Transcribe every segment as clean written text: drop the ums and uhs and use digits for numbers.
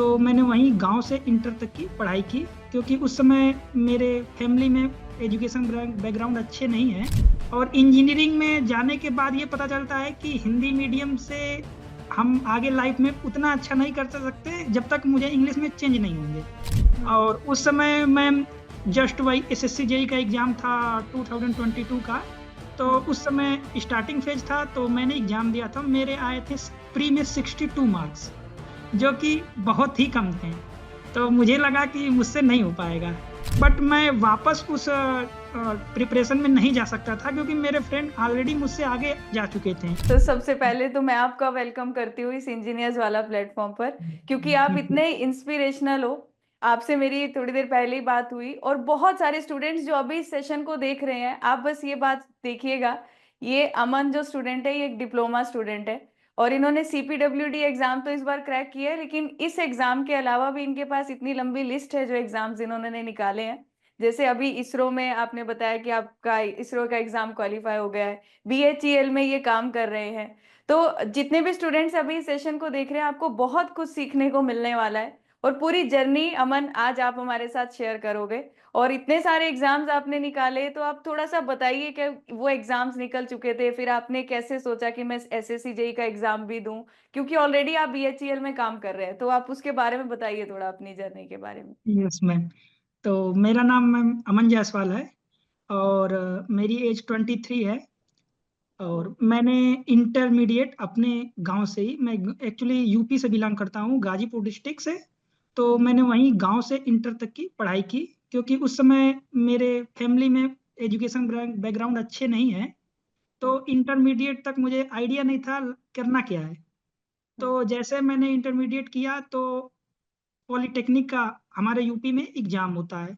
तो मैंने वहीं गाँव से इंटर तक की पढ़ाई की, क्योंकि उस समय मेरे फैमिली में एजुकेशन बैकग्राउंड अच्छे नहीं हैं। और इंजीनियरिंग में जाने के बाद ये पता चलता है कि हिंदी मीडियम से हम आगे लाइफ में उतना अच्छा नहीं कर सकते जब तक मुझे इंग्लिश में चेंज नहीं होंगे। हुँ, और उस समय मैं जस्ट वही एसएससी जेई का एग्जाम था 2022 का। तो हुँ। उस समय स्टार्टिंग फेज था, तो मैंने एग्जाम दिया था। मेरे आए थे प्री में 62 मार्क्स, जो कि बहुत ही कम थे। तो मुझे लगा कि मुझसे नहीं हो पाएगा, बट मैं वापस उस प्रिपरेशन में नहीं जा सकता था, क्योंकि मेरे फ्रेंड ऑलरेडी मुझसे आगे जा चुके थे। तो सबसे पहले तो मैं आपका वेलकम करती हूँ इस इंजीनियर्स वाला प्लेटफ़ॉर्म पर, क्योंकि आप थैंक यू। इतने इंस्पिरेशनल हो। आपसे मेरी थोड़ी देर पहले ही बात हुई और बहुत सारे स्टूडेंट्स जो अभी इस सेशन को देख रहे हैं, आप बस ये बात देखिएगा, ये अमन जो स्टूडेंट है, ये एक डिप्लोमा स्टूडेंट है और इन्होंने सीपीडब्ल्यूडी एग्ज़ाम तो इस बार क्रैक किया है, लेकिन इस एग्ज़ाम के अलावा भी इनके पास इतनी लंबी लिस्ट है जो एग्ज़ाम्स इन्होंने निकाले हैं। जैसे अभी इसरो में आपने बताया कि आपका इसरो का एग्ज़ाम क्वालीफाई हो गया है। बीएचईएल में ये काम कर रहे हैं। तो जितने भी स्टूडेंट्स अभी इस सेशन को देख रहे हैं, आपको बहुत कुछ सीखने को मिलने वाला है और पूरी जर्नी अमन आज आप हमारे साथ शेयर करोगे। और इतने सारे एग्जाम्स आपने निकाले, तो आप थोड़ा-सा बताइए कि वो एग्जाम्स निकल चुके थे, फिर आपने कैसे सोचा कि मैं एसएससी जेईई का एग्जाम भी दूँ? क्योंकि ऑलरेडी आप बीएचईएल में काम कर रहे हैं, तो आप उसके बारे में बताइए थोड़ा अपनी जर्नी के बारे में। Yes ma'am. तो मेरा नाम मैम अमन जायसवाल है, और मेरी एज 23 है। हुँ, और मैंने इंटरमीडिएट अपने गांव से ही, मैं एक्चुअली यूपी से बिलोंग करता हूँ, गाजीपुर डिस्ट्रिक्ट से। तो हुँ, मैंने वहीं गांव से इंटर तक की पढ़ाई की, क्योंकि उस समय मेरे फैमिली में एजुकेशन बैकग्राउंड अच्छे नहीं है। हुँ, तो इंटरमीडिएट तक मुझे आइडिया नहीं था करना क्या है। हुँ, तो जैसे मैंने इंटरमीडिएट किया, तो पॉलिटेक्निक का हमारे यूपी में एग्जाम होता है।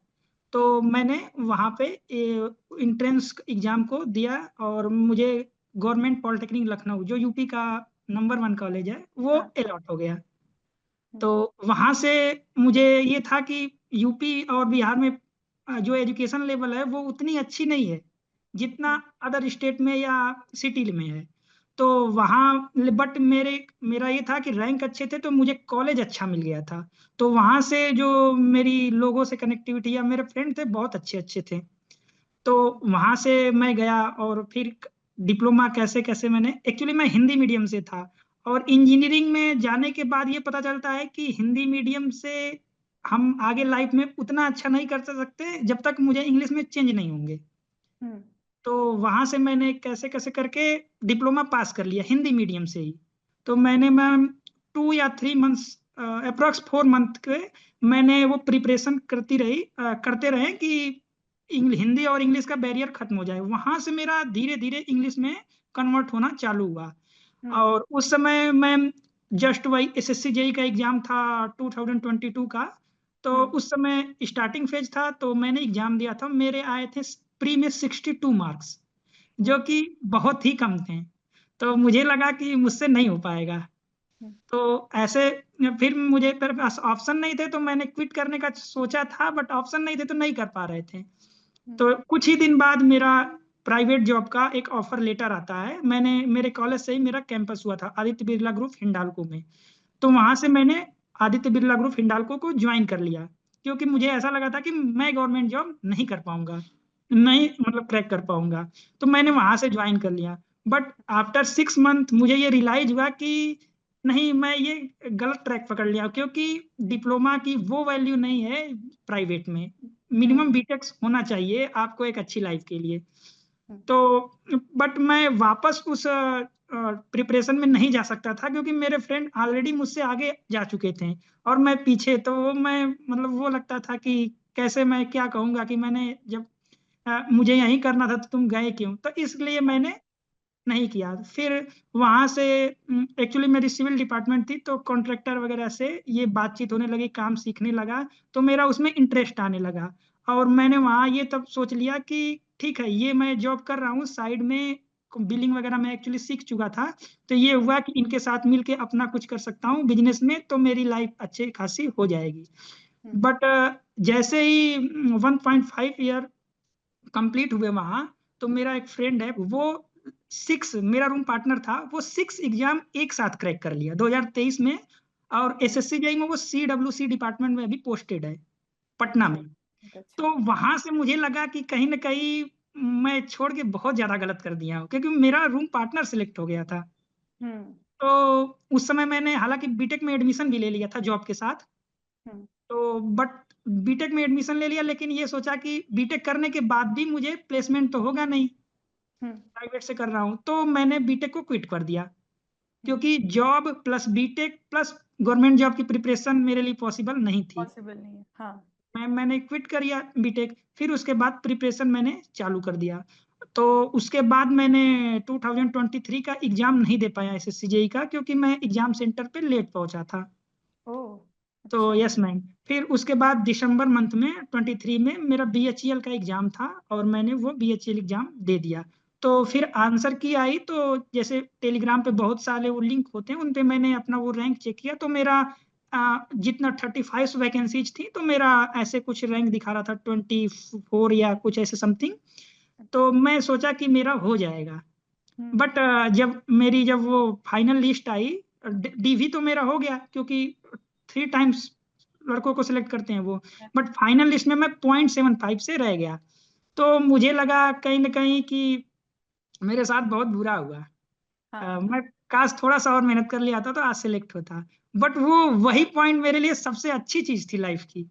तो मैंने वहाँ पे इंट्रेंस एग्जाम को दिया, और मुझे गवर्नमेंट पॉलिटेक्निक लखनऊ, जो यूपी का नंबर 1 कॉलेज है, वो हाँ, अलॉट हो गया। हुँ, तो वहाँ से मुझे ये था कि यूपी और बिहार में जो एजुकेशन लेवल है वो उतनी अच्छी नहीं है जितना हुँ, अदर स्टेट में या सिटी में है। तो वहाँ बट मेरा ये था कि रैंक अच्छे थे, तो मुझे कॉलेज अच्छा मिल गया था। तो वहाँ से जो मेरी लोगों से कनेक्टिविटी या मेरे फ्रेंड थे, बहुत अच्छे अच्छे थे। तो वहां से मैं गया, और फिर डिप्लोमा कैसे कैसे मैंने, एक्चुअली मैं हिंदी मीडियम से था। और इंजीनियरिंग में जाने के बाद ये पता चलता है कि हिंदी मीडियम से हम आगे लाइफ में उतना अच्छा नहीं कर सकते जब तक मुझे इंग्लिश में चेंज नहीं होंगे। हुँ, तो वहां से मैंने कैसे कैसे करके डिप्लोमा पास कर लिया हिंदी मीडियम से ही। तो मैंने मैम 2 या 3 मंथ्स, अप्रोक्स 4 मंथ के, मैंने वो प्रिपरेशन करते रहे कि हिंदी और इंग्लिश का बैरियर खत्म हो जाए। वहां से मेरा धीरे धीरे इंग्लिश में कन्वर्ट होना चालू हुआ। हुँ, और उस समय मैं जस्ट वही एसएससी जेई का एग्जाम था 2022 का। तो हुँ, उस समय स्टार्टिंग फेज था, तो मैंने एग्जाम दिया था। मेरे आए थे प्री में 62 मार्क्स, हुँ, जो कि बहुत ही कम थे। तो मुझे लगा कि मुझसे नहीं हो पाएगा। हुँ, तो ऐसे फिर मुझे मेरे पास ऑप्शन नहीं थे, तो मैंने क्विट करने का सोचा था, बट ऑप्शन नहीं थे तो नहीं कर पा रहे थे। हुँ, तो कुछ ही दिन बाद मेरा प्राइवेट जॉब का एक ऑफर लेटर आता है। मेरे कॉलेज से ही मेरा कैंपस हुआ था आदित्य बिरला ग्रुप हिंडाल्को में। तो हुँ, वहां से मैंने आदित्य बिरला ग्रुप हिंडाल्को को ज्वाइन कर लिया, क्योंकि मुझे ऐसा लगा था कि मैं गवर्नमेंट जॉब नहीं कर पाऊंगा, हुँ, नहीं मतलब क्रैक कर पाऊंगा। तो मैंने हुँ, वहां से ज्वाइन कर लिया। बट आफ्टर 6 मंथ मुझे ये रियलाइज हुआ कि नहीं, मैं ये गलत ट्रैक पकड़ लिया, क्योंकि डिप्लोमा की वो वैल्यू नहीं है प्राइवेट में। हुँ, मिनिमम बीटेक्स होना चाहिए आपको एक अच्छी लाइफ के लिए। हुँ, तो बट मैं वापस उस प्रिपरेशन में नहीं जा सकता था, क्योंकि मेरे फ्रेंड ऑलरेडी मुझसे आगे जा चुके थे और मैं पीछे। तो मैं मतलब वो लगता था कि कैसे मैं क्या कहूंगा कि मैंने जब मुझे यही करना था तो तुम गए क्यों। तो इसलिए मैंने नहीं किया। फिर वहां से एक्चुअली मेरी सिविल डिपार्टमेंट थी, तो कॉन्ट्रैक्टर वगैरह से ये बातचीत होने लगी, काम सीखने लगा। तो मेरा उसमें इंटरेस्ट आने लगा। और मैंने वहां ये तब सोच लिया कि ठीक है, ये मैं जॉब कर रहा हूँ साइड में, बिलिंग वगैरह मैं एक्चुअली सीख चुका था। तो ये हुँ, हुआ कि इनके साथ मिलके अपना कुछ कर सकता हूँ बिजनेस में, तो मेरी लाइफ अच्छी खासी हो जाएगी। हुँ, बट जैसे ही 1.5 ईयर कंप्लीट हुए वहां, तो मेरा एक फ्रेंड है, वो मेरा रूम पार्टनर था, वो 6 एग्जाम एक साथ क्रैक कर लिया 2023 में। और एसएससी जेई में वो CWC डिपार्टमेंट में अभी पोस्टेड है, पटना अच्छा में। अच्छा। तो वहां से मुझे लगा कि कहीं ना कहीं मैं छोड़ के बहुत ज्यादा गलत कर दिया हूँ, क्योंकि मेरा रूम पार्टनर सिलेक्ट हो गया था। हम्म तो उस समय मैंने हालांकि बीटेक में एडमिशन भी ले लिया था जॉब के साथ। हम्म तो बट बीटेक में एडमिशन ले लिया, लेकिन ये सोचा कि बीटेक करने के बाद भी मुझे प्लेसमेंट तो होगा नहीं, हम्म प्राइवेट से कर रहा हूँ, तो मैंने बीटेक को क्विट कर दिया। हम्म। क्योंकि job plus BTech plus government job की प्रिपरेशन मेरे लिए पॉसिबल नहीं थी। पॉसिबल नहीं है, हाँ। मैंने क्विट कर दिया बीटेक, फिर उसके बाद प्रिपरेशन मैंने चालू कर दिया। तो उसके बाद मैंने 2023 का एग्जाम नहीं दे पाया एसएससी जेई का, क्योंकि मैं एग्जाम सेंटर पे लेट पहुंचा था। ओ तो अच्छा। यस मैम, फिर उसके बाद दिसंबर मंथ में 23 में मेरा बीएचईएल का एग्जाम था, और मैंने वो बीएचईएल एग्जाम दे दिया। तो फिर आंसर की आई, तो जैसे टेलीग्राम पे बहुत सारे वो लिंक होते हैं, उन पे मैंने अपना वो रैंक चेक किया, तो मेरा जितना 35 वैकेंसीज थी, तो मेरा ऐसे कुछ रैंक दिखा रहा था 24 या कुछ ऐसे समथिंग। अच्छा। तो मैं सोचा कि मेरा हो जाएगा। हम्म बट जब वो फाइनल लिस्ट आई, डीवी तो मेरा हो गया, क्योंकि 3 टाइम्स लड़कों को सिलेक्ट करते हैं वो। बट फाइनल लिस्ट में मैं 0.75 से रह गया। तो मुझे लगा कहीं ना कहीं कि मेरे साथ बहुत बुरा हुआ। हाँ। मैं काश थोड़ा सा और मेहनत कर लिया था तो आज सिलेक्ट होता। बट वो वही पॉइंट मेरे लिए सबसे अच्छी चीज थी लाइफ की, कि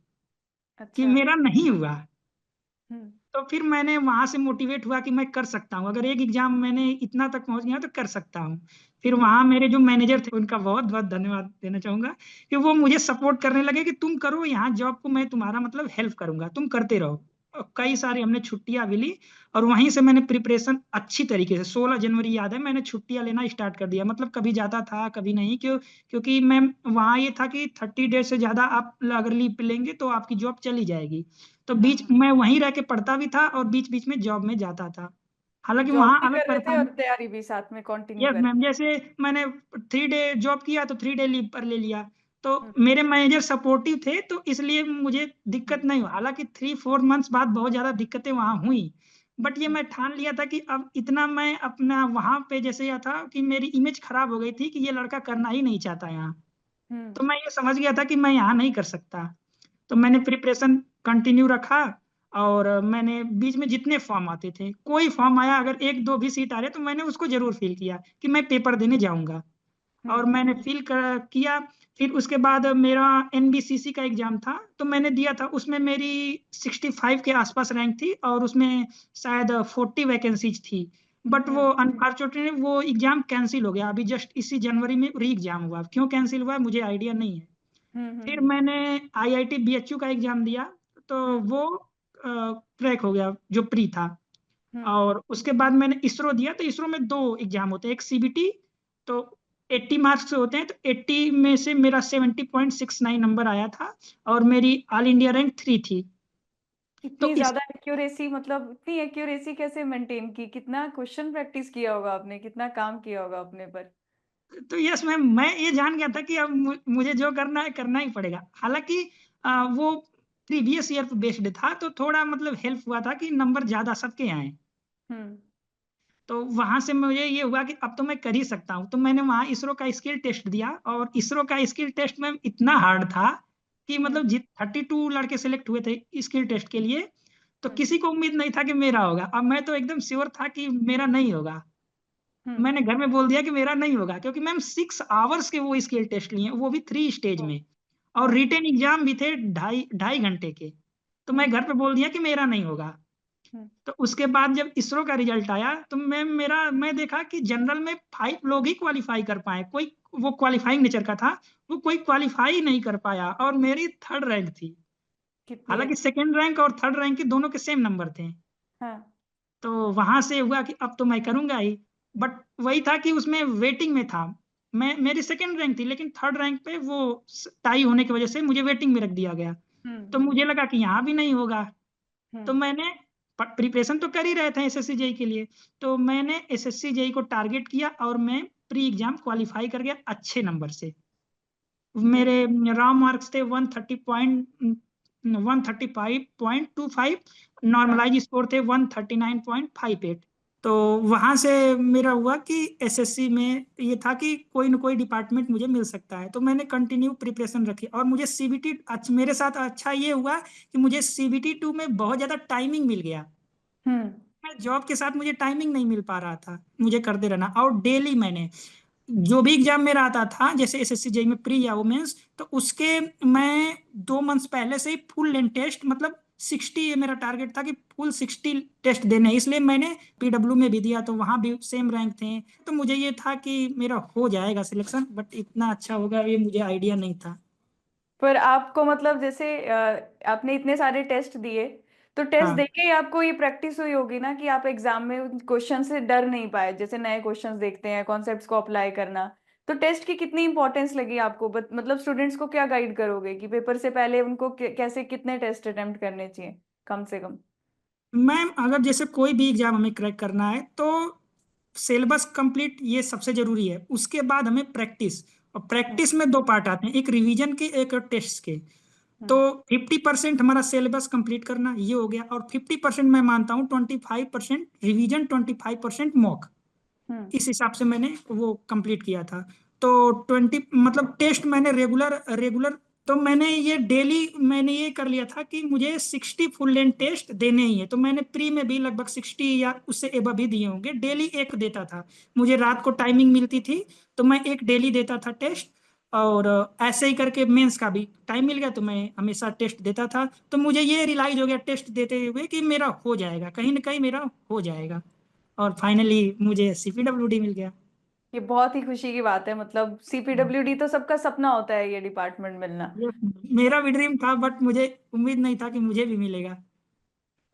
अच्छा। मेरा नहीं हुआ। हम्म तो फिर मैंने वहां से मोटिवेट हुआ कि मैं कर सकता हूँ, अगर एक एग्जाम मैंने इतना तक पहुंच गया तो कर सकता हूँ। फिर हम्म वहां मेरे जो मैनेजर थे उनका बहुत बहुत धन्यवाद देना चाहूंगा, कि वो मुझे सपोर्ट करने लगे कि तुम करो यहाँ जॉब को, मैं तुम्हारा मतलब हेल्प करूंगा, तुम करते रहो। और कई हम्म सारी हमने छुट्टियां भी ली, और वहीं से मैंने प्रिपरेशन अच्छी तरीके से 16 जनवरी याद है मैंने छुट्टियां लेना स्टार्ट कर दिया। मतलब कभी जाता था कभी नहीं, क्योंकि मैं वहाँ ये था कि 30 डेज से ज्यादा आप अगर लीव लेंगे तो आपकी जॉब चली जाएगी। तो हाँ बीच हाँ। मैं वहीं रह के पढ़ता भी था और बीच बीच में जॉब में जाता था। हालांकि जॉब वहां भी अलग कर रहे थे और परेशानी। तैयारी भी साथ में कंटिन्यू यस कर मैम, रहे जैसे मैंने 3 डे जॉब किया तो 3 डे लीव पर ले लिया। तो थे। मेरे मैनेजर सपोर्टिव थे, तो इसलिए मुझे दिक्कत नहीं हुआ। हालांकि 3-4 मंथ्स बाद बहुत ज्यादा दिक्कतें वहां हुई। बट ये हम्म मैं ठान लिया था कि अब इतना मैं अपना वहां पे जैसे यह था कि मेरी इमेज खराब हो गई थी कि ये लड़का करना ही नहीं चाहता यहाँ। हम्म तो मैं ये समझ गया था कि मैं यहाँ नहीं कर सकता। तो मैंने प्रिपरेशन कंटिन्यू रखा। और मैंने बीच में जितने फॉर्म आते थे, कोई फॉर्म आया अगर एक दो भी सीट आ रहे तो मैंने उसको जरूर फिल किया कि मैं पेपर देने जाऊंगा। और हम्म मैंने किया। फिर उसके बाद मेरा एनबीसीसी का एग्जाम था, तो मैंने दिया था, उसमें मेरी 65 के आसपास रैंक थी, और उसमें शायद 40 वैकेंसीज थी। बट वो हम्म अनफॉर्चुनेटली वो एग्जाम कैंसिल हो गया, अभी जस्ट इसी जनवरी में री एग्जाम हुआ। क्यों कैंसिल हुआ है मुझे आइडिया नहीं है। फिर हम्म मैंने आईआईटी बीएचयू का एग्जाम दिया, तो हम्म वो क्रैक हो गया जो प्री था। हम्म और उसके बाद मैंने इसरो दिया, तो इसरो में 2 एग्जाम होते हैं, एक सीबीटी। तो 80 मार्क्स से होते हैं, तो 80 में से मेरा 70.69 नंबर आया था, और मेरी ऑल इंडिया रैंक 3 थी। तो इतनी इस ज्यादा एक्यूरेसी, मतलब इतनी एक्यूरेसी कैसे मेंटेन की? कितना क्वेश्चन प्रैक्टिस किया होगा आपने, कितना काम किया होगा अपने पर? तो यस मैम, मैं ये जान गया था कि अब मुझे जो करना है करना ही पड़ेगा। हालांकि वो प्रीवियस ईयर पे बेस्ड था, तो थोड़ा मतलब हेल्प हुआ था कि नंबर ज्यादा सबके आए। हम्म तो वहां से मुझे ये हुआ कि अब तो मैं कर ही सकता हूँ। तो मैंने वहां इसरो का स्किल टेस्ट दिया, और इसरो का स्किल टेस्ट में इतना हार्ड था कि हम्म मतलब जित 32 लड़के सिलेक्ट हुए थे स्किल टेस्ट के लिए, तो हम्म किसी को उम्मीद नहीं था कि मेरा होगा। अब मैं तो एकदम श्योर था कि मेरा नहीं होगा। हम्म मैंने घर में बोल दिया कि मेरा नहीं होगा, क्योंकि मैम 6 आवर्स के वो स्किल टेस्ट लिए, वो भी 3 स्टेज ओ, में। और हाँ। रिटेन एग्जाम भी थे 2.5 घंटे के। तो मैं हम्म घर पे बोल दिया कि मेरा नहीं होगा। हम्म तो उसके बाद जब इसरो का रिजल्ट आया, तो मैं देखा कि जनरल में 5 लोग ही क्वालिफाई कर पाए, कोई वो क्वालिफाइंग नेचर का था, वो कोई क्वालिफाई नहीं कर पाया, और मेरी 3rd रैंक थी। कितनी हालांकि अच्छी। 2nd रैंक और 3rd रैंक के दोनों के सेम नंबर थे। हाँ। तो वहां से हुआ कि अब तो मैं करूंगा ही। बट वही था कि उसमें वेटिंग में था। मेरी 2nd रैंक थी, लेकिन 3rd रैंक पे वो टाई होने की वजह से मुझे वेटिंग में रख दिया गया। तो हम्म। मुझे लगा कि यहाँ भी नहीं होगा। तो हम्म मैंने प्रिपरेशन तो कर ही रहे थे एसएससी जेई के लिए। तो मैंने एसएससी जेई को टारगेट किया, और मैं प्री एग्जाम क्वालिफाई कर गया अच्छे नंबर से। मेरे ग्रेट। रॉ मार्क्स थे 135.25, हाँ। नॉर्मलाइज स्कोर थे 139.58। तो वहां से मेरा हुआ कि एसएससी में ये था कि कोई ना कोई डिपार्टमेंट मुझे मिल सकता है, तो मैंने कंटिन्यू प्रिपरेशन रखी। और मुझे सीबीटी मेरे साथ अच्छा ये हुआ कि मुझे सीबीटी 2 में बहुत ज्यादा टाइमिंग मिल गया। हम्म। मैं जॉब के साथ मुझे टाइमिंग नहीं मिल पा रहा था, मुझे करते रहना। और डेली मैंने जो भी एग्जाम मेरा आता था, जैसे एसएससी जेई में प्री या वुमेन्स, तो उसके मैं 2 मंथ्स पहले से ही फुल लेंथ टेस्ट, मतलब 60, ये मेरा टारगेट था कि फुल 60 टेस्ट देने हैं। इसलिए मैंने पीडब्ल्यू में भी दिया, तो वहां भी सेम रैंक थे। तो मुझे ये था कि मेरा हो जाएगा सिलेक्शन, बट इतना अच्छा होगा ये मुझे आइडिया नहीं था। पर आपको मतलब जैसे आपने इतने सारे टेस्ट दिए, तो टेस्ट हाँ, देके ही आपको ये प्रैक्टिस हुई होगी ना कि आप एग्जाम में उन क्वेश्चन से डर नहीं पाए, जैसे नए क्वेश्चंस देखते हैं, कॉन्सेप्ट्स को अप्लाई करना। तो टेस्ट की कितनी इंपॉर्टेंस लगी आपको? मतलब स्टूडेंट्स को क्या गाइड करोगे कि पेपर से पहले उनको कैसे कितने टेस्ट अटेम्प्ट करने चाहिए कम से कम? मैम अगर जैसे कोई भी एग्जाम हमें क्रैक करना है तो सिलेबस कंप्लीट ये सबसे जरूरी है। उसके बाद हमें प्रैक्टिस, और हम्म। प्रैक्टिस में दो पार्ट आते हैं, एक रिवीजन के, एक टेस्ट के। तो हम्म। 50% हमारा सिलेबस कंप्लीट करना ये हो गया, और 50% मैं मानता हूँ 25% रिवीजन, 25% मॉक। हम्म। इस हिसाब से मैंने वो कंप्लीट किया था। तो 20 मतलब टेस्ट मैंने रेगुलर रेगुलर, तो मैंने ये डेली मैंने ये कर लिया था कि मुझे 60 फुल लेंथ टेस्ट देने ही है। तो मैंने प्री में भी लगभग 60 या उससे एबव ही दिए होंगे। डेली एक देता था, मुझे रात को टाइमिंग मिलती थी, तो मैं एक डेली देता था टेस्ट। और ऐसे ही करके मेंस का भी टाइम मिल गया, तो मैं हमेशा टेस्ट देता था। तो मुझे ये रियलाइज हो गया टेस्ट देते हुए कि मेरा हो जाएगा, कहीं ना कहीं मेरा हो जाएगा। और फाइनली मुझे सीपीडब्ल्यूडी मिल गया। ये बहुत ही खुशी की बात है। मतलब सीपीडब्ल्यूडी तो सबका सपना होता है, ये डिपार्टमेंट मिलना। ये मेरा भी ड्रीम था, बट मुझे उम्मीद नहीं था कि मुझे भी मिलेगा।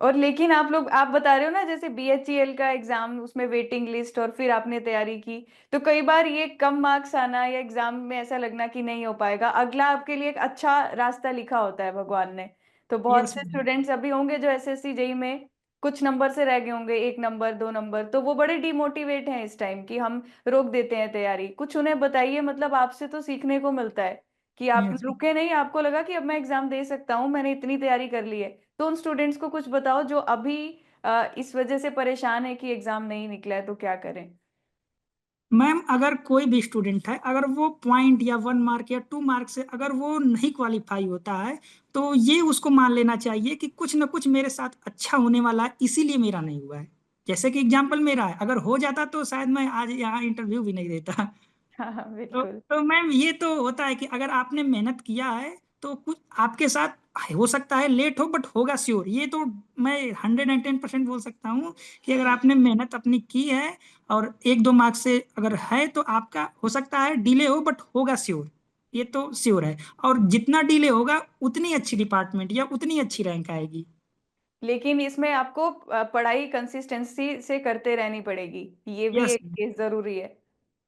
और लेकिन आप बता रहे हो ना, जैसे बीएचईएल का एग्जाम, उसमें वेटिंग लिस्ट, और फिर आपने तैयारी की, तो कई बार ये कम मार्क्स आना या एग्जाम में ऐसा लगना कि नहीं हो पाएगा, अगला आपके लिए एक अच्छा रास्ता लिखा होता है भगवान ने। तो बहुत यस से मैम। स्टूडेंट्स अभी होंगे जो एसएससी जेई में कुछ नंबर से रह गए होंगे, 1 नंबर 2 नंबर, तो वो बड़े डिमोटिवेट हैं इस टाइम कि हम रोक देते हैं तैयारी। कुछ उन्हें बताइए, मतलब आपसे तो सीखने को मिलता है कि आप यस। रुके नहीं, आपको लगा कि अब मैं एग्जाम दे सकता हूँ, मैंने इतनी तैयारी कर ली है। तो उन स्टूडेंट्स को कुछ बताओ जो अभी इस वजह से परेशान है कि एग्जाम नहीं निकला है, तो क्या करें? मैम अगर कोई भी स्टूडेंट है, अगर वो पॉइंट या 1 मार्क या 2 मार्क से अगर वो नहीं क्वालिफाई होता है, तो ये उसको मान लेना चाहिए कि कुछ ना कुछ मेरे साथ अच्छा होने वाला है, इसीलिए मेरा नहीं हुआ है। जैसे कि एग्जाम्पल मेरा है, अगर हो जाता तो शायद मैं आज यहाँ इंटरव्यू भी नहीं देता। हाँ हाँ, बिल्कुल। तो मैम ये तो होता है कि अगर आपने मेहनत किया है, तो कुछ आपके साथ हो सकता है लेट हो, बट होगा श्योर। ये तो मैं 110% बोल सकता हूँ कि अगर आपने मेहनत अपनी की है, और 1-2 मार्क्स से अगर है, तो आपका हो सकता है डिले हो, बट होगा श्योर। ये तो श्योर है। और जितना डिले होगा उतनी अच्छी डिपार्टमेंट या उतनी अच्छी रैंक आएगी। लेकिन इसमें आपको पढ़ाई कंसिस्टेंसी से करते रहनी पड़ेगी, ये भी यस। एक चीज जरूरी है।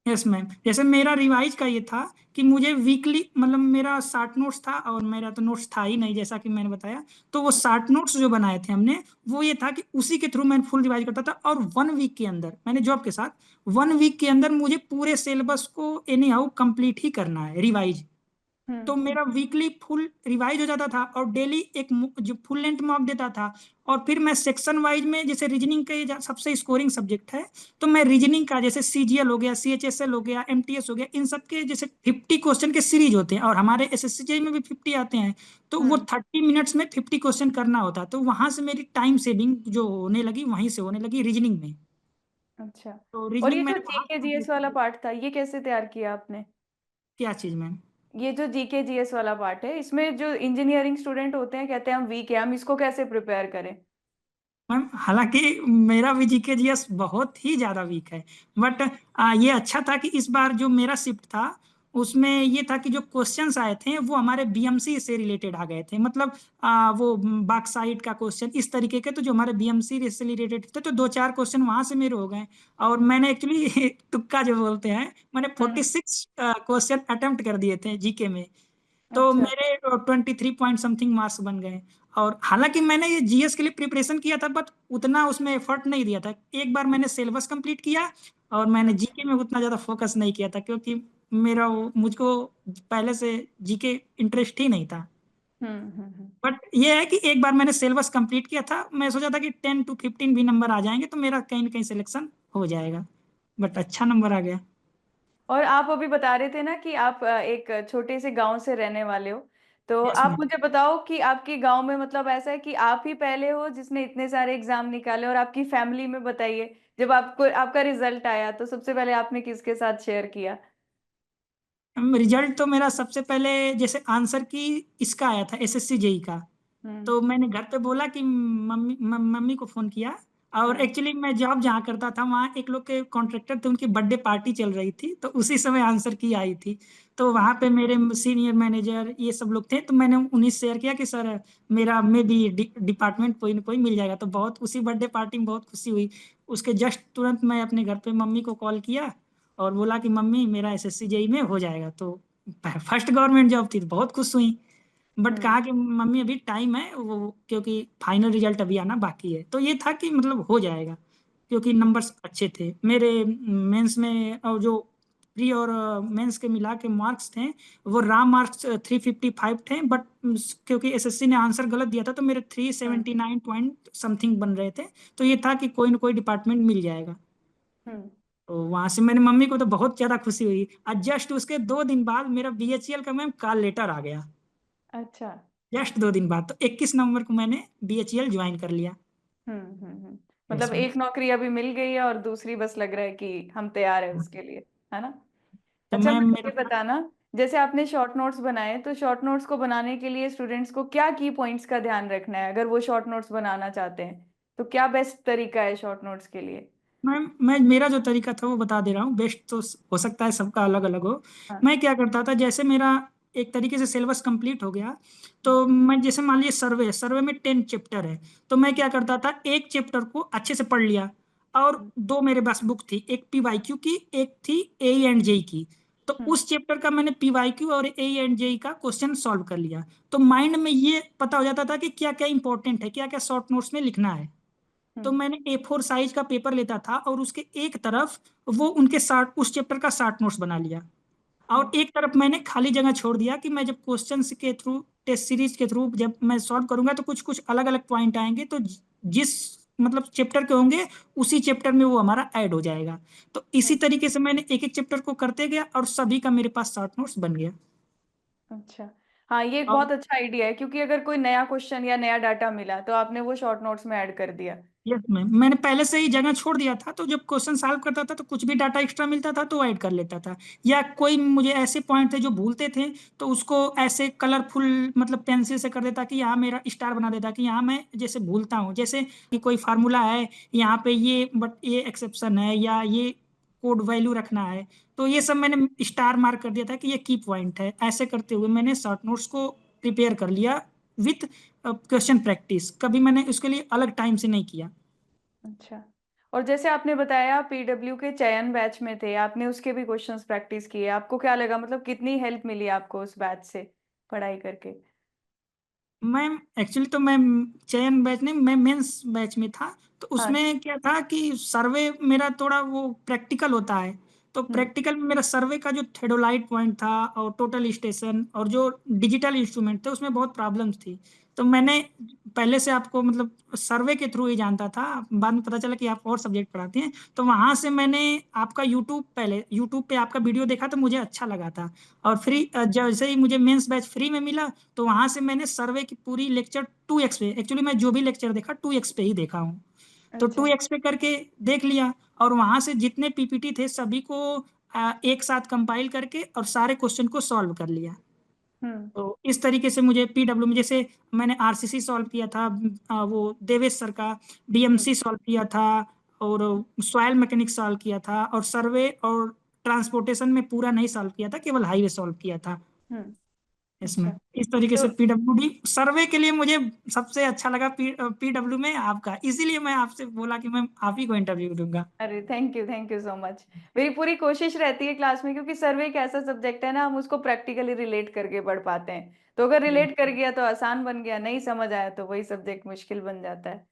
यस मैम, जैसे मेरा रिवाइज का ये था कि मुझे वीकली, मतलब मेरा 60 नोट्स था, और मेरा तो नोट्स था ही नहीं जैसा कि मैंने बताया। तो वो 60 नोट्स जो बनाए थे हमने, वो ये था कि उसी के थ्रू मैं फुल रिवाइज करता था। और 1 वीक के अंदर मैंने जॉब के साथ, 1 वीक के अंदर मुझे पूरे सिलेबस को एनी हाउ कंप्लीट ही करना है रिवाइज। तो हम्म। मेरा वीकली फुल रिवाइज हो जाता था, और डेली एक जो फुल लेंथ मॉक देता था। और फिर मैं सेक्शन वाइज में, जैसे रीजनिंग का सबसे स्कोरिंग सब्जेक्ट है, तो मैं रीजनिंग का जैसे सीजीएल हो गया, सीएचएसएल हो गया, एमटीएस हो गया, इन सब के जैसे 50 क्वेश्चन के सीरीज होते हैं, और हमारे एसएससी में भी 50 आते हैं। तो वो हम्म। 30 मिनट्स में 50 क्वेश्चन करना होता, तो वहां से मेरी टाइम सेविंग जो होने लगी, वहीं से होने लगी रीजनिंग में। अच्छा। तो और ये रीजनिंग जो मैंने वहां से जीके जीएस कंप्लीट वाला की। पार्ट था, ये कैसे तैयार किया आपने? क्या चीज मैम? ये जो जीके जीएस वाला पार्ट है, इसमें जो इंजीनियरिंग स्टूडेंट होते हैं कहते हैं हम वीक है, हम इसको कैसे प्रिपेयर करें? मैम हालांकि मेरा भी जीकेजीएस बहुत ही ज्यादा वीक है, बट ये अच्छा था कि इस बार जो मेरा शिफ्ट था, उसमें ये था कि जो क्वेश्चंस आए थे वो हमारे बीएमसी से रिलेटेड आ गए थे। मतलब वो बाक्साइड का क्वेश्चन इस तरीके के, तो जो हमारे बीएमसी से रिलेटेड थे, तो 2-4 क्वेश्चन वहां से मेरे हो गए। और मैंने एक्चुअली तुक्का जो बोलते हैं, मैंने हम्म। 46 क्वेश्चन अटेम्प्ट कर दिए थे जीके में। तो अच्छा। मेरे 23 पॉइंट समथिंग मार्क्स बन गए। और हालांकि मैंने ये जीएस के लिए प्रिपरेशन किया था, बट उतना उसमें एफर्ट नहीं दिया था। एक बार मैंने सिलेबस कंप्लीट किया, और मैंने जीके में उतना ज्यादा फोकस नहीं किया था, क्योंकि मुझको पहले से जीके इंटरेस्ट ही नहीं था। हम्म। बट ये है कि एक बार मैंने सिलेबस कंप्लीट किया था, मैं सोचा था कि 10 to 15 भी नंबर आ जाएंगे तो मेरा कहीं ना कहीं सिलेक्शन हो जाएगा, बट अच्छा नंबर आ गया। और आप अभी बता रहे थे ना कि आप एक छोटे से गांव से रहने वाले हो, तो यस आप मैम। मुझे बताओ कि आपके गांव में मतलब ऐसा है कि आप ही पहले हो जिसने इतने सारे एग्जाम निकाले, और आपकी फैमिली में बताइए, जब आपको आपका रिजल्ट आया तो सबसे पहले आपने किसके साथ शेयर किया? रिजल्ट तो मेरा सबसे पहले जैसे आंसर की इसका आया था, एसएससी जेई का। हम्म। तो मैंने घर पे बोला कि मम्मी को फोन किया। और हाँ। एक्चुअली मैं जॉब जहाँ करता था वहाँ एक लोग के कॉन्ट्रैक्टर थे, उनकी बर्थडे पार्टी चल रही थी, तो उसी समय आंसर की आई थी। तो वहाँ पे मेरे सीनियर मैनेजर ये सब लोग थे, तो मैंने उन्हीं से शेयर किया कि सर मेरा में भी डिपार्टमेंट कोई ना कोई मिल जाएगा। तो बहुत उसी बर्थडे पार्टी में बहुत खुशी हुई। उसके जस्ट तुरंत मैं अपने घर पे मम्मी को कॉल किया और बोला कि मम्मी मेरा एसएससी जेई में हो जाएगा। तो फर्स्ट गवर्नमेंट जॉब थी तो बहुत खुश हुई। बट हम्म। कहा कि मम्मी अभी टाइम है वो, क्योंकि फाइनल रिजल्ट अभी आना बाकी है। तो ये था कि मतलब हो जाएगा, क्योंकि नंबर्स अच्छे थे मेरे मेंस में। और जो प्री और मेंस के मिला के मार्क्स थे वो राम मार्क्स 355 थे। बट क्योंकि एसएससी ने आंसर गलत दिया था तो मेरे हम्म। 379 पॉइंट समथिंग बन रहे थे। तो ये था कि कोई ना कोई डिपार्टमेंट मिल जाएगा। हम्म। तो वहां से मैंने मम्मी को तो बहुत ज्यादा खुशी हुई। और जस्ट उसके 2 दिन बाद मेरा बीएचईएल का मैम कॉल लेटर आ गया। अच्छा। जस्ट 2 दिन बाद, तो 21 नवंबर को मैंने बीएचईएल ज्वाइन कर लिया। मतलब इसमें एक नौकरी अभी मिल गई है और दूसरी बस लग रहा है कि हम तैयार है उसके लिए, है ना? तो अच्छा, मैम मुझे मेरा ये बताना, जैसे आपने शॉर्ट नोट्स बनाए, तो शॉर्ट नोट्स को बनाने के लिए स्टूडेंट्स को क्या की पॉइंट्स का ध्यान रखना है अगर वो शॉर्ट नोट्स बनाना चाहते हैं? तो क्या बेस्ट तरीका है शॉर्ट नोट्स के लिए? मैम मैं मेरा जो तरीका था वो बता दे रहा हूँ। बेस्ट तो हो सकता है सबका अलग अलग हो। हाँ। मैं क्या करता था, जैसे मेरा एक तरीके से सिलेबस कंप्लीट हो गया, हम्म। तो मैं जैसे मान लीजिए सर्वे सर्वे में 10 चैप्टर है, तो मैं क्या करता था एक चैप्टर को अच्छे से पढ़ लिया। और हम्म। दो मेरे पास बुक थी, एक पीवाईक्यू की, एक थी ए एंड जेई की। तो हम्म। उस चैप्टर का मैंने पीवाईक्यू और ए एंड जेई का क्वेश्चन सॉल्व कर लिया। तो माइंड में ये पता हो जाता था कि क्या क्या इंपॉर्टेंट है, क्या क्या शॉर्ट नोट्स में लिखना है। तो हम्म। मैंने A4 साइज का पेपर लेता था और उसके एक तरफ वो उनके साठ उस चैप्टर का 60 नोट्स बना लिया। और हम्म। एक तरफ मैंने खाली जगह छोड़ दिया कि मैं जब क्वेश्चंस के थ्रू, टेस्ट सीरीज के थ्रू जब मैं सॉल्व करूंगा तो कुछ कुछ अलग अलग पॉइंट आएंगे, तो जिस मतलब चैप्टर के होंगे उसी चैप्टर में वो हमारा ऐड हो जाएगा। तो इसी हम्म। तरीके से मैंने एक एक चैप्टर को करते गया और सभी का मेरे पास 60 नोट्स बन गया। अच्छा। हाँ, ये एक और बहुत अच्छा आइडिया है, क्योंकि अगर कोई नया क्वेश्चन या नया डाटा मिला तो आपने वो शॉर्ट नोट्स में ऐड कर दिया। यस मैम, मैंने पहले से ही जगह छोड़ दिया था, तो जब क्वेश्चन सॉल्व करता था तो कुछ भी डाटा एक्स्ट्रा मिलता था तो ऐड कर लेता था। या कोई मुझे ऐसे पॉइंट थे जो भूलते थे तो उसको ऐसे कलरफुल मतलब पेंसिल से कर देता कि यहाँ मेरा स्टार बना देता कि यहाँ मैं जैसे भूलता हूँ, जैसे कि कोई फार्मूला है यहाँ पे ये बट ये एक्सेप्शन है या ये कोड वैल्यू रखना है। तो ये सब मैंने स्टार मार्क कर दिया था कि ये की पॉइंट है। ऐसे करते हुए मैंने शॉर्ट नोट्स को प्रिपेयर कर लिया विथ क्वेश्चन प्रैक्टिस। कभी मैंने उसके लिए अलग टाइम से नहीं किया। अच्छा। और जैसे आपने बताया पीडब्ल्यू के चयन बैच में थे, आपने उसके भी क्वेश्चंस प्रैक्टिस किए, आपको क्या लगा, मतलब कितनी हेल्प मिली आपको उस बैच से पढ़ाई करके? मैम एक्चुअली तो मैं चयन बैच नहीं, मैं मेंस बैच में था। तो हाँ। उसमें क्या था कि सर्वे मेरा थोड़ा वो प्रैक्टिकल होता है। तो हम्म। प्रैक्टिकल में मेरा सर्वे का जो थेडोलाइट पॉइंट था और टोटल स्टेशन और जो डिजिटल इंस्ट्रूमेंट थे उसमें बहुत प्रॉब्लम्स थी। तो मैंने पहले से आपको मतलब सर्वे के थ्रू ही जानता था, बाद में पता चला कि आप और सब्जेक्ट पढ़ाते हैं। तो वहां से मैंने आपका यूट्यूब, पहले यूट्यूब पे आपका वीडियो देखा तो मुझे अच्छा लगा था। और हम्म। फ्री जैसे ही मुझे मेंस बैच फ्री में मिला तो वहां से मैंने सर्वे की पूरी लेक्चर 2x पे, एक्चुअली मैं जो भी लेक्चर देखा 2x पे ही देखा हूँ। तो टू अच्छा। एक्स पे करके देख लिया। और वहां से जितने पीपीटी थे सभी को एक साथ कंपाइल करके और सारे क्वेश्चन को सॉल्व कर लिया। हम्म। तो इस तरीके से मुझे पीडब्ल्यू में जैसे मैंने आरसीसी सॉल्व किया था, वो देवेश सर का हम्म। डीएमसी सॉल्व किया था, और सॉइल मैकेनिक्स सॉल्व किया था, और सर्वे और ट्रांसपोर्टेशन में पूरा नहीं सॉल्व किया था, केवल हाईवे सॉल्व किया था हम्म। इसमें। अच्छा। इस तरीके तो से पीडब्ल्यूडी सर्वे के लिए मुझे सबसे अच्छा लगा पीडब्ल्यू में आपका, इसीलिए मैं आपसे बोला कि मैं आप ही को इंटरव्यू दूंगा। अरे, थैंक यू सो मच। मेरी पूरी कोशिश रहती है क्लास में, क्योंकि सर्वे एक ऐसा सब्जेक्ट है ना, हम उसको प्रैक्टिकली रिलेट करके पढ़ पाते हैं। तो अगर रिलेट कर गया तो आसान बन गया, नहीं समझ आया तो वही सब्जेक्ट मुश्किल बन जाता है।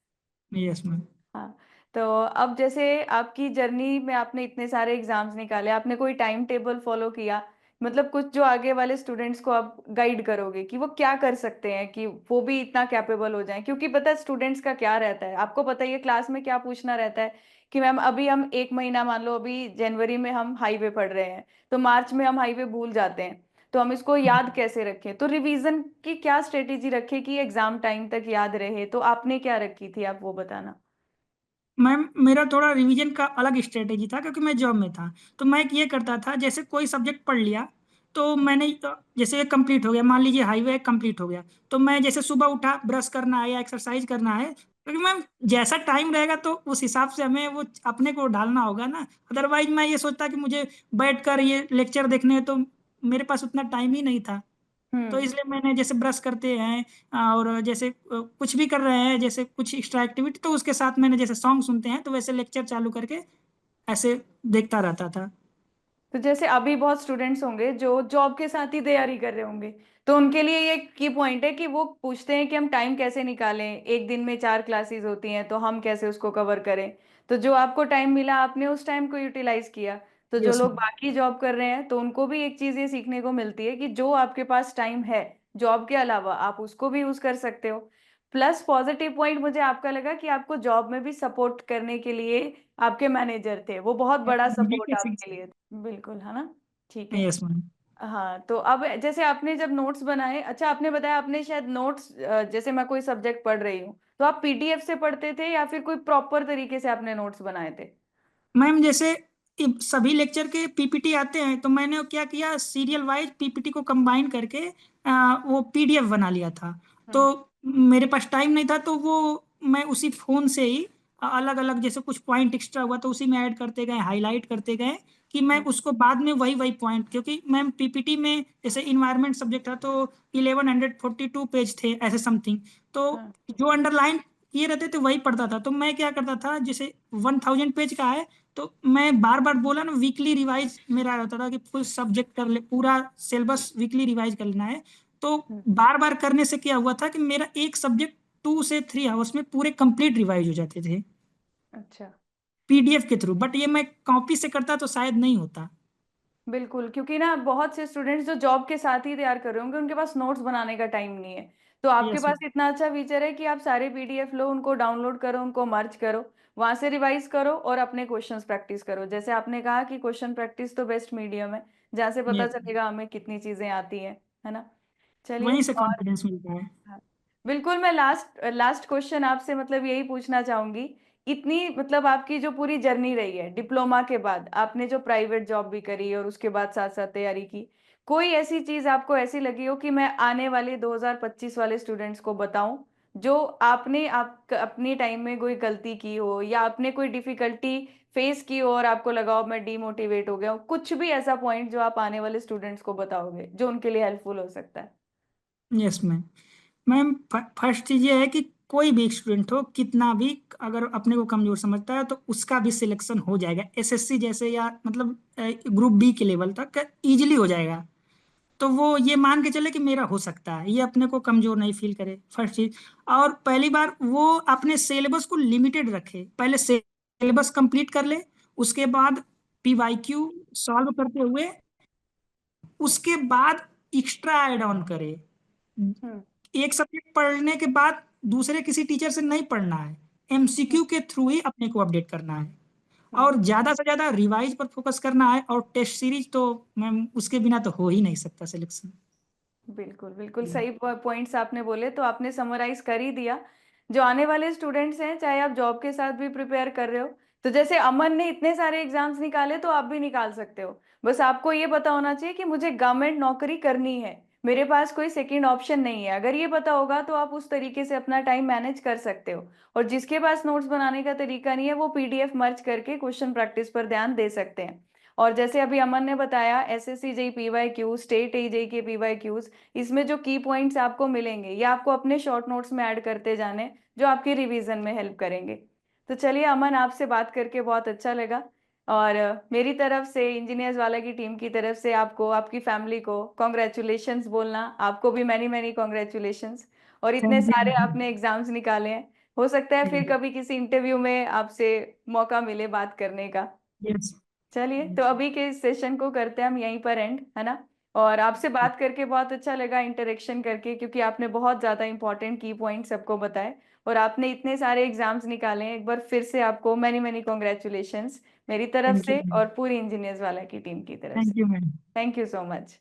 Yes ma'am. हाँ। तो अब जैसे आपकी जर्नी में आपने इतने सारे एग्जाम्स निकाले, आपने कोई टाइम टेबल फॉलो किया मतलब कुछ जो आगे वाले स्टूडेंट्स को आप गाइड करोगे कि वो क्या कर सकते हैं कि वो भी इतना कैपेबल हो जाएं, क्योंकि पता है स्टूडेंट्स का क्या रहता है, आपको पता ही है क्लास में क्या पूछना रहता है कि मैम अभी हम एक महीना, मान लो अभी जनवरी में हम हाईवे पढ़ रहे हैं, तो मार्च में हम हाईवे भूल जाते हैं, तो हम इसको याद कैसे रखें, तो रिवीजन की क्या स्ट्रेटेजी रखें कि एग्जाम टाइम तक याद रहे, तो आपने क्या रखी थी, आप वो बताना। मैम मेरा थोड़ा रिवीजन का अलग स्ट्रेटेजी था क्योंकि मैं जॉब में था। तो मैं ये करता था, जैसे कोई सब्जेक्ट पढ़ लिया तो मैंने जैसे कंप्लीट हो गया, मान लीजिए हाईवे कंप्लीट हो गया, तो मैं जैसे सुबह उठा, ब्रश करना है या एक्सरसाइज करना है, क्योंकि मैम जैसा टाइम रहेगा तो उस हिसाब से हमें वो अपने को डालना होगा ना। अदरवाइज मैं ये सोचता कि मुझे बैठ कर ये लेक्चर देखने हैं, तो मेरे पास उतना टाइम ही नहीं था। तो हम्म। इसलिए मैंने जैसे ब्रश करते हैं और जैसे कुछ भी कर रहे हैं, जैसे कुछ एक्स्ट्रा एक्टिविटी, तो उसके साथ मैंने जैसे सॉन्ग सुनते हैं तो वैसे लेक्चर चालू करके ऐसे देखता रहता था। तो जैसे अभी बहुत स्टूडेंट्स होंगे जो जॉब के साथ ही तैयारी कर रहे होंगे, तो उनके लिए ये की पॉइंट है कि वो पूछते हैं कि हम टाइम कैसे निकालें, एक दिन में 4 क्लासेस होती हैं तो हम कैसे उसको कवर करें। तो जो आपको टाइम मिला आपने उस टाइम को यूटिलाइज किया। तो जो यस लोग मैम। बाकी जॉब कर रहे हैं तो उनको भी एक चीज ये सीखने को मिलती है कि जो आपके पास टाइम है जॉब के अलावा आप उसको भी यूज कर सकते हो। प्लस पॉजिटिव पॉइंट मुझे आपका लगा कि आपको जॉब में भी सपोर्ट करने के लिए आपके मैनेजर थे, वो बहुत बड़ा सपोर्ट आपके लिए था, बिल्कुल, है ना। ठीक है। Yes ma'am. हाँ, तो अब जैसे आपने जब नोट्स बनाए, अच्छा आपने बताया आपने शायद नोट्स, जैसे मैं कोई सब्जेक्ट पढ़ रही हूँ तो आप पीडीएफ से पढ़ते थे या फिर कोई प्रॉपर तरीके से आपने नोट्स बनाए थे। मैम जैसे सभी लेक्चर के पीपीटी आते हैं, तो मैंने क्या किया, सीरियल वाइज पीपीटी को कंबाइन करके वो पीडीएफ बना लिया था। तो हम्म। मेरे पास टाइम नहीं था, तो वो मैं उसी फोन से ही अलग अलग जैसे कुछ पॉइंट एक्स्ट्रा हुआ तो उसी में ऐड करते गए, हाईलाइट करते गए, कि मैं हम्म। उसको बाद में वही वही पॉइंट, क्योंकि मैम पीपीटी में जैसे इन्वायरमेंट सब्जेक्ट था तो 1142 पेज थे ऐसे समथिंग। तो हाँ। जो अंडरलाइन किए रहते थे वही पढ़ता था। तो मैं क्या करता था, जैसे 1000 पेज का है, तो मैं बार बार बोला ना, वीकली रिवाइज मेरा रहता था कि फुल सब्जेक्ट कर ले, पूरा सिलेबस वीकली रिवाइज कर लेना है। तो हम्म। बार बार करने से क्या हुआ था कि मेरा एक सब्जेक्ट 2 से 3 आवर्स में पूरे कंप्लीट रिवाइज हो जाते थे अच्छा। पीडीएफ के थ्रू। बट ये मैं कॉपी से करता तो शायद नहीं होता। बिल्कुल, क्योंकि ना बहुत से स्टूडेंट्स जो जॉब के साथ ही तैयार कर रहे होंगे उनके पास नोट्स बनाने का टाइम नहीं है। तो आपके यस पास मैम। इतना अच्छा फीचर है कि आप सारे पीडीएफ लो, उनको डाउनलोड करो, उनको मर्ज करो, वहां से रिवाइज करो और अपने क्वेश्चंस प्रैक्टिस करो। जैसे आपने कहा कि क्वेश्चन प्रैक्टिस तो बेस्ट मीडियम है जहाँ से पता यस, चलेगा हमें कितनी चीजें आती हैं, है ना। चलिए। वहीं से और कॉन्फिडेंस मिलता है। हाँ, बिल्कुल, मैं लास्ट लास्ट क्वेश्चन आपसे मतलब यही पूछना चाहूंगी। इतनी मतलब आपकी जो पूरी जर्नी रही है डिप्लोमा के बाद, आपने जो प्राइवेट जॉब भी करी और उसके बाद साथ साथ तैयारी की, कोई ऐसी चीज आपको ऐसी लगी हो कि मैं आने वाले 2025 वाले स्टूडेंट्स को बताऊं, जो आपने आप अपनी टाइम में कोई गलती की हो या आपने कोई डिफिकल्टी फेस की हो और आपको लगा हो मैं डीमोटिवेट हो गया हूं, कुछ भी ऐसा पॉइंट जो आप आने वाले स्टूडेंट्स को बताओगे जो उनके लिए हेल्पफुल हो सकता है। Yes ma'am. मैम फर्स्ट चीज ये है कि कोई भी स्टूडेंट हो, कितना भी अगर अपने को कमजोर समझता है तो उसका भी सिलेक्शन हो जाएगा एसएससी जैसे, या मतलब ग्रुप बी के लेवल तक इजीली हो जाएगा। तो वो ये मान के चले कि मेरा हो सकता है, ये अपने को कमजोर नहीं फील करे, फर्स्ट चीज। और पहली बार वो अपने सिलेबस को लिमिटेड रखे, पहले सिलेबस कंप्लीट कर ले, उसके बाद पीवाईक्यू सॉल्व करते हुए उसके बाद एक्स्ट्रा ऐड ऑन करे। हम्म। एक सब्जेक्ट पढ़ने के बाद दूसरे किसी टीचर से नहीं पढ़ना है, हम्म। एमसीक्यू के थ्रू ही अपने को अपडेट करना है। हम्म। और ज्यादा से ज्यादा रिवाइज पर फोकस करना है, और टेस्ट सीरीज तो मैम उसके बिना तो हो ही नहीं सकता सिलेक्शन। बिल्कुल बिल्कुल सही पॉइंट्स आपने बोले, तो आपने समराइज कर ही दिया। जो आने वाले स्टूडेंट्स हैं, चाहे आप जॉब के साथ भी प्रिपेयर कर रहे हो, तो जैसे अमन ने इतने सारे एग्जाम्स निकाले तो आप भी निकाल सकते हो। बस आपको ये पता होना चाहिए कि मुझे गवर्नमेंट नौकरी करनी है, मेरे पास कोई सेकंड ऑप्शन नहीं है। अगर ये पता होगा तो आप उस तरीके से अपना टाइम मैनेज कर सकते हो। और जिसके पास नोट्स बनाने का तरीका नहीं है वो पीडीएफ मर्ज करके क्वेश्चन प्रैक्टिस पर ध्यान दे सकते हैं। और जैसे अभी अमन ने बताया SSC JE PY Q, state AJE के पीवाई क्यूज, इसमें जो की पॉइंट्स आपको मिलेंगे ये आपको अपने शॉर्ट नोट्स में ऐड करते जाने, जो आपकी रिवीजन में हेल्प करेंगे। तो चलिए अमन, आपसे बात करके बहुत अच्छा लगा। और मेरी तरफ से, इंजीनियर्स वाला की टीम की तरफ से आपको, आपकी फैमिली को कॉन्ग्रेचुलेशंस बोलना, आपको भी मैनी मैनी कॉन्ग्रेचुलेशंस। और इतने थैंक सारे यू। आपने एग्जाम्स निकाले हैं, हो सकता है फिर कभी किसी इंटरव्यू में आपसे मौका मिले बात करने का। यस। चलिए, तो अभी के इस सेशन को करते हैं हम यहीं पर एंड, है ना। और आपसे बात करके बहुत अच्छा लगा, इंटरेक्शन करके, क्योंकि आपने बहुत ज़्यादा इंपॉर्टेंट की पॉइंट सबको बताए और आपने इतने सारे एग्जाम्स निकाले हैं। एक बार फिर से आपको मैनी मैनी कॉन्ग्रेचुलेशंस मेरी तरफ थैंक यू से मैम। और पूरी इंजीनियर्स वाला की टीम की तरफ से। Thank you ma'am. Thank you so much.